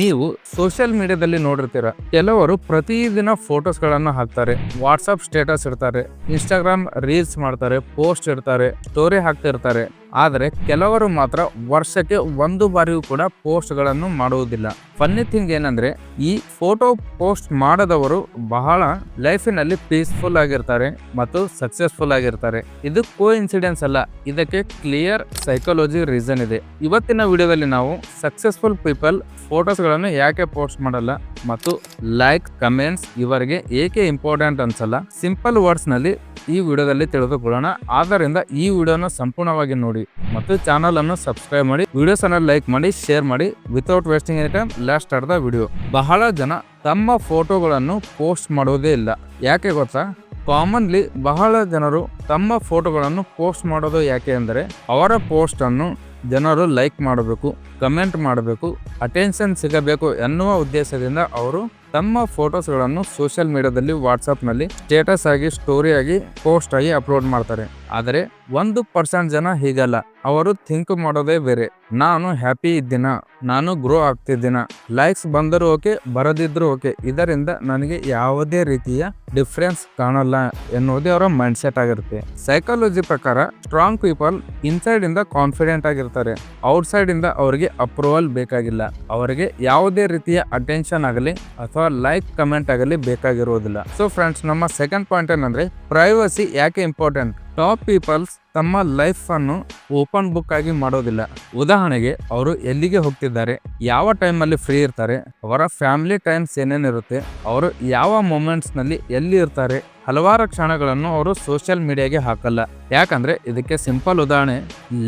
ನೀವು ಸೋಷಿಯಲ್ ಮೀಡಿಯಾದಲ್ಲಿ ನೋಡಿರ್ತೀರ, ಕೆಲವರು ಪ್ರತಿದಿನ ಫೋಟೋಸ್ಗಳನ್ನು ಹಾಕ್ತಾರೆ, ವಾಟ್ಸಪ್ ಸ್ಟೇಟಸ್ ಇಡ್ತಾರೆ, ಇನ್ಸ್ಟಾಗ್ರಾಮ್ ರೀಲ್ಸ್ ಮಾಡ್ತಾರೆ, ಪೋಸ್ಟ್ ಇಡ್ತಾರೆ, ಸ್ಟೋರಿ ಹಾಕ್ತಿರ್ತಾರೆ. ಆದರೆ ಕೆಲವರು ಮಾತ್ರ ವರ್ಷಕ್ಕೆ ಒಂದು ಬಾರಿಯೂ ಕೂಡ ಪೋಸ್ಟ್ಗಳನ್ನು ಮಾಡುವುದಿಲ್ಲ. ಫನ್ನಿ ಥಿಂಗ್ ಏನಂದ್ರೆ, ಈ ಫೋಟೋ ಪೋಸ್ಟ್ ಮಾಡದವರು ಬಹಳ ಲೈಫಿನಲ್ಲಿ ಪೀಸ್ಫುಲ್ ಆಗಿರ್ತಾರೆ ಮತ್ತು ಸಕ್ಸಸ್ಫುಲ್ ಆಗಿರ್ತಾರೆ. ಇದು ಕೋ ಇನ್ಸಿಡೆನ್ಸ್ ಅಲ್ಲ, ಇದಕ್ಕೆ ಕ್ಲಿಯರ್ ಸೈಕಾಲಜಿ ರೀಸನ್ ಇದೆ. ಇವತ್ತಿನ ವಿಡಿಯೋದಲ್ಲಿ ನಾವು ಸಕ್ಸಸ್ಫುಲ್ ಪೀಪಲ್ ಫೋಟೋಸ್ಗಳನ್ನು ಯಾಕೆ ಪೋಸ್ಟ್ ಮಾಡಲ್ಲ ಮತ್ತು ಲೈಕ್ ಕಮೆಂಟ್ಸ್ ಇವರಿಗೆ ಏಕೆ ಇಂಪಾರ್ಟೆಂಟ್ ಅನ್ಸಲ್ಲ, ಸಿಂಪಲ್ ವರ್ಡ್ಸ್ ನಲ್ಲಿ ಈ ವಿಡಿಯೋದಲ್ಲಿ ತಿಳಿದುಕೊಳ್ಳೋಣ. ಆದ್ದರಿಂದ ಈ ವಿಡಿಯೋನ ಸಂಪೂರ್ಣವಾಗಿ ನೋಡಿ ಮತ್ತು ಚಾನಲ್ ಅನ್ನು ಸಬ್ಸ್ಕ್ರೈಬ್ ಮಾಡಿ, ವಿಡಿಯೋಸ್ ಅನ್ನು ಲೈಕ್ ಮಾಡಿ, ಶೇರ್ ಮಾಡಿ. Without wasting any time, let's start the video. ಬಹಳ ಜನ ತಮ್ಮ ಫೋಟೋಗಳನ್ನು ಪೋಸ್ಟ್ ಮಾಡೋದೇ ಇಲ್ಲ. ಯಾಕೆ ಗೊತ್ತಾ? ಕಾಮನ್ಲಿ ಬಹಳ ಜನರು ತಮ್ಮ ಫೋಟೋಗಳನ್ನು ಪೋಸ್ಟ್ ಮಾಡೋದು ಯಾಕೆ ಅಂದರೆ, ಅವರ ಪೋಸ್ಟ್ ಅನ್ನು ಜನರು ಲೈಕ್ ಮಾಡಬೇಕು, ಕಮೆಂಟ್ ಮಾಡಬೇಕು, ಅಟೆನ್ಷನ್ ಸಿಗಬೇಕು ಎನ್ನುವ ಉದ್ದೇಶದಿಂದ ಅವರು ತಮ್ಮ ಫೋಟೋಸ್ಗಳನ್ನು ಸೋಷಿಯಲ್ ಮೀಡಿಯಾದಲ್ಲಿ, ವಾಟ್ಸಪ್ನಲ್ಲಿ ಸ್ಟೇಟಸ್ ಆಗಿ, ಸ್ಟೋರಿ ಆಗಿ, ಪೋಸ್ಟ್ ಆಗಿ ಅಪ್ಲೋಡ್ ಮಾಡ್ತಾರೆ. ಆದರೆ 1% ಜನ ಹೀಗಲ್ಲ. ಅವರು ಥಿಂಕ್ ಮಾಡೋದೇ ಬೇರೆ. ನಾನು ಹ್ಯಾಪಿ ಇದ್ದೀನ, ನಾನು ಗ್ರೋ ಆಗ್ತಿದ್ದೀನ, ಲೈಕ್ಸ್ ಬಂದರೂ ಓಕೆ, ಬರದಿದ್ರು ಓಕೆ, ಇದರಿಂದ ನನಗೆ ಯಾವುದೇ ರೀತಿಯ ಡಿಫ್ರೆನ್ಸ್ ಕಾಣಲ್ಲ ಎನ್ನುವುದೇ ಅವರ ಮೈಂಡ್ ಸೆಟ್ ಆಗಿರುತ್ತೆ. ಸೈಕಾಲಜಿ ಪ್ರಕಾರ ಸ್ಟ್ರಾಂಗ್ ಪೀಪಲ್ ಇನ್ಸೈಡ್ ಇಂದ ಕಾನ್ಫಿಡೆಂಟ್ ಆಗಿರ್ತಾರೆ. ಔಟ್ಸೈಡ್ ಇಂದ ಅವರಿಗೆ ಅಪ್ರೂವಲ್ ಬೇಕಾಗಿಲ್ಲ. ಅವರಿಗೆ ಯಾವುದೇ ರೀತಿಯ ಅಟೆನ್ಷನ್ ಆಗಲಿ ಅಥವಾ ಲೈಕ್ ಕಮೆಂಟ್ ಆಗಲಿ ಬೇಕಾಗಿರುವುದಿಲ್ಲ. ಸೊ ಫ್ರೆಂಡ್ಸ್, ನಮ್ಮ ಸೆಕೆಂಡ್ ಪಾಯಿಂಟ್ ಏನಂದ್ರೆ, ಪ್ರೈವಸಿ ಯಾಕೆ ಇಂಪಾರ್ಟೆಂಟ್. ಟಾಪ್ ಪೀಪಲ್ಸ್ ತಮ್ಮ ಲೈಫ್ ಅನ್ನು ಓಪನ್ ಬುಕ್ ಆಗಿ ಮಾಡೋದಿಲ್ಲ. ಉದಾಹರಣೆಗೆ, ಅವರು ಎಲ್ಲಿಗೆ ಹೋಗ್ತಿದ್ದಾರೆ, ಯಾವ ಟೈಮಲ್ಲಿ ಫ್ರೀ ಇರ್ತಾರೆ, ಅವರ ಫ್ಯಾಮಿಲಿ ಟೈಮ್ಸ್ ಏನೇನಿರುತ್ತೆ, ಅವರು ಯಾವ ಮೂಮೆಂಟ್ಸ್ ನಲ್ಲಿ ಎಲ್ಲಿ ಇರ್ತಾರೆ, ಹಲವಾರು ಕ್ಷಣಗಳನ್ನು ಅವರು ಸೋಷಿಯಲ್ ಮೀಡಿಯಾಗೆ ಹಾಕಲ್ಲ. ಯಾಕಂದ್ರೆ ಇದಕ್ಕೆ ಸಿಂಪಲ್ ಉದಾಹರಣೆ,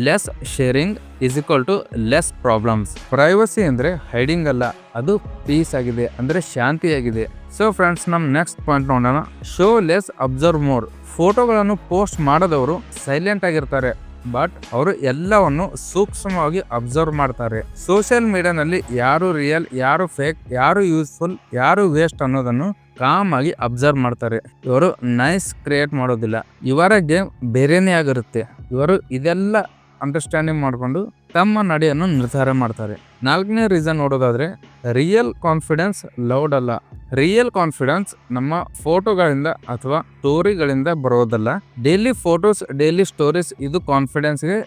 less sharing is equal to less problems. Privacy ಅಂದ್ರೆ ಹೈಡಿಂಗ್ ಅಲ್ಲ, ಅದು ಪೀಸ್ ಆಗಿದೆ, ಅಂದ್ರೆ ಶಾಂತಿಯಾಗಿದೆ. ಸೊ ಫ್ರೆಂಡ್ಸ್, ನಮ್ ನೆಕ್ಸ್ಟ್ ಪಾಯಿಂಟ್ ನೋಡೋಣ. Show less, observe more. ಫೋಟೋಗಳನ್ನು ಪೋಸ್ಟ್ ಮಾಡದವರು ಸೈಲೆಂಟ್ ಆಗಿರ್ತಾರೆ, ಬಟ್ ಅವರು ಎಲ್ಲವನ್ನು ಸೂಕ್ಷ್ಮವಾಗಿ ಅಬ್ಸರ್ವ್ ಮಾಡ್ತಾರೆ. ಸೋಷಿಯಲ್ ಮೀಡಿಯಾನಲ್ಲಿ ಯಾರು ರಿಯಲ್, ಯಾರು ಫೇಕ್, ಯಾರು ಯೂಸ್ಫುಲ್, ಯಾರು ವೇಸ್ಟ್ ಅನ್ನೋದನ್ನು ಕಾಮ್ ಆಗಿ ಅಬ್ಸರ್ವ್ ಮಾಡ್ತಾರೆ. ಇವರು ನೈಸ್ ಕ್ರಿಯೇಟ್ ಮಾಡೋದಿಲ್ಲ. ಇವರ ಗೇಮ್ ಬೇರೆನೇ ಆಗಿರುತ್ತೆ. ಇವರು ಇದೆಲ್ಲ ಅಂಡರ್ಸ್ಟ್ಯಾಂಡಿಂಗ್ ಮಾಡಿಕೊಂಡು ತಮ್ಮ ನಡೆಯನ್ನು ನಿರ್ಧಾರ ಮಾಡ್ತಾರೆ. ನಾಲ್ಕನೇ ರೀಸನ್ ನೋಡೋದಾದ್ರೆ, ರಿಯಲ್ ಕಾನ್ಫಿಡೆನ್ಸ್ ಲೌಡ್ ಅಲ್ಲ. ರಿಯಲ್ ಕಾನ್ಫಿಡೆನ್ಸ್ ನಮ್ಮ ಫೋಟೋಗಳಿಂದ ಅಥವಾ ಸ್ಟೋರಿಗಳಿಂದ ಬರೋದಲ್ಲ. ಡೈಲಿ ಫೋಟೋಸ್, ಡೈಲಿ ಸ್ಟೋರೀಸ್ ಇದು ಕಾನ್ಫಿಡೆನ್ಸ್ಗೆ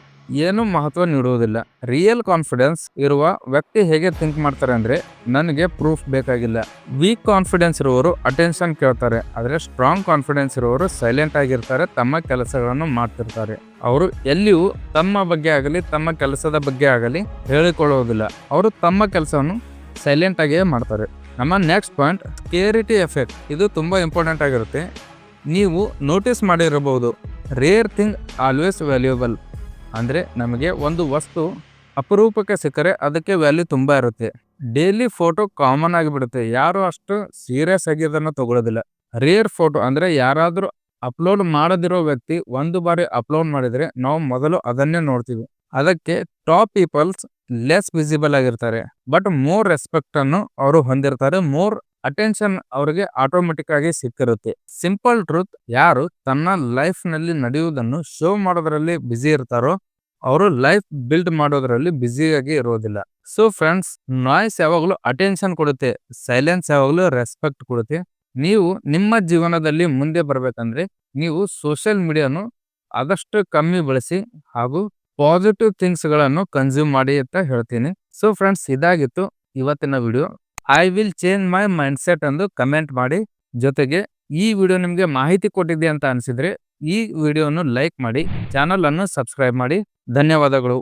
ಏನು ಮಹತ್ವ ನೀಡುವುದಿಲ್ಲ. ರಿಯಲ್ ಕಾನ್ಫಿಡೆನ್ಸ್ ಇರುವ ವ್ಯಕ್ತಿ ಹೇಗೆ ಥಿಂಕ್ ಮಾಡ್ತಾರೆ ಅಂದ್ರೆ, ನನಗೆ ಪ್ರೂಫ್ ಬೇಕಾಗಿಲ್ಲ. ವೀಕ್ ಕಾನ್ಫಿಡೆನ್ಸ್ ಇರುವವರು ಅಟೆನ್ಷನ್ ಕೇಳ್ತಾರೆ, ಆದರೆ ಸ್ಟ್ರಾಂಗ್ ಕಾನ್ಫಿಡೆನ್ಸ್ ಇರುವವರು ಸೈಲೆಂಟ್ ಆಗಿರ್ತಾರೆ, ತಮ್ಮ ಕೆಲಸಗಳನ್ನು ಮಾಡ್ತಿರ್ತಾರೆ. ಅವರು ಎಲ್ಲಿಯೂ ತಮ್ಮ ಬಗ್ಗೆ ಆಗಲಿ, ತಮ್ಮ ಕೆಲಸದ ಬಗ್ಗೆ ಆಗಲಿ ಹೇಳಿಕೊಳ್ಳುವುದಿಲ್ಲ. ಅವರು ತಮ್ಮ ಕೆಲಸವನ್ನು ಸೈಲೆಂಟ್ ಆಗಿಯೇ ಮಾಡ್ತಾರೆ. ನಮ್ಮ ನೆಕ್ಸ್ಟ್ ಪಾಯಿಂಟ್, ಸ್ಕೇರಿಟಿ ಎಫೆಕ್ಟ್. ಇದು ತುಂಬಾ ಇಂಪಾರ್ಟೆಂಟ್ ಆಗಿರುತ್ತೆ. ನೀವು ನೋಟಿಸ್ ಮಾಡಿರಬಹುದು, ರೇರ್ ಥಿಂಗ್ ಆಲ್ವೇಸ್ ವ್ಯಾಲ್ಯೂಯಬಲ್. ಅಂದರೆ ನಮಗೆ ಒಂದು ವಸ್ತು ಅಪರೂಪಕ್ಕೆ ಸಿಕ್ಕರೆ ಅದಕ್ಕೆ ವ್ಯಾಲ್ಯೂ ತುಂಬ ಇರುತ್ತೆ. ಡೈಲಿ ಫೋಟೋ ಕಾಮನ್ ಆಗಿಬಿಡುತ್ತೆ, ಯಾರು ಅಷ್ಟು ಸೀರಿಯಸ್ ಆಗಿ ಅದನ್ನು ತಗೊಳ್ಳೋದಿಲ್ಲ. ರೇರ್ ಫೋಟೋ ಅಂದರೆ ಯಾರಾದರೂ ಅಪ್ಲೋಡ್ ಮಾಡದಿರೋ ವ್ಯಕ್ತಿ ಒಂದು ಬಾರಿ ಅಪ್ಲೋಡ್ ಮಾಡಿದರೆ ನಾವು ಮೊದಲು ಅದನ್ನೇ ನೋಡ್ತೀವಿ. ಅದಕ್ಕೆ ಟಾಪ್ ಪೀಪಲ್ಸ್ ಲೆಸ್ ವಿಸಿಬಲ್ ಆಗಿರ್ತಾರೆ, ಬಟ್ ಮೋರ್ ರೆಸ್ಪೆಕ್ಟ್ ಅನ್ನು ಅವರು ಹೊಂದಿರ್ತಾರೆ, ಮೋರ್ ಅಟೆನ್ಷನ್ ಅವರಿಗೆ ಆಟೋಮೆಟಿಕ್ ಆಗಿ ಸಿಕ್ಕಿರುತ್ತೆ. ಸಿಂಪಲ್ ಟ್ರೂತ್, ಯಾರು ತನ್ನ ಲೈಫ್ ನಲ್ಲಿ ನಡೆಯುವುದನ್ನು ಶೋ ಮಾಡೋದ್ರಲ್ಲಿ ಬ್ಯುಸಿ ಇರ್ತಾರೋ ಅವರು ಲೈಫ್ ಬಿಲ್ಡ್ ಮಾಡೋದ್ರಲ್ಲಿ ಬ್ಯುಸಿಯಾಗಿ ಇರೋದಿಲ್ಲ. ಸೊ ಫ್ರೆಂಡ್ಸ್, ನಾಯ್ಸ್ ಯಾವಾಗಲೂ ಅಟೆನ್ಷನ್ ಕೊಡುತ್ತೆ, ಸೈಲೆನ್ಸ್ ಯಾವಾಗಲೂ ರೆಸ್ಪೆಕ್ಟ್ ಕೊಡುತ್ತೆ. ನೀವು ನಿಮ್ಮ ಜೀವನದಲ್ಲಿ ಮುಂದೆ ಬರ್ಬೇಕಂದ್ರೆ ನೀವು ಸೋಷಿಯಲ್ ಮೀಡಿಯಾನು ಆದಷ್ಟು ಕಮ್ಮಿ ಬಳಸಿ ಹಾಗೂ ಪಾಸಿಟಿವ್ ಥಿಂಗ್ಸ್ ಗಳನ್ನು ಕನ್ಸ್ಯೂಮ್ ಮಾಡಿ ಅಂತ ಹೇಳ್ತೀನಿ. ಸೊ ಫ್ರೆಂಡ್ಸ್, ಇದಾಗಿತ್ತು ಇವತ್ತಿನ video. I will change my mind set ಎಂದು ಕಮೆಂಟ್ ಮಾಡಿ. ಜೊತೆಗೆ ಈ ವಿಡಿಯೋ ನಿಮಗೆ ಮಾಹಿತಿ ಕೊಟ್ಟಿದೆ ಅಂತ ಅನಿಸಿದ್ರೆ ಈ ವಿಡಿಯೋನು ಲೈಕ್ ಮಾಡಿ, ಚಾನಲ್ ಅನ್ನು ಸಬ್ಸ್ಕ್ರೈಬ್ ಮಾಡಿ. ಧನ್ಯವಾದಗಳು.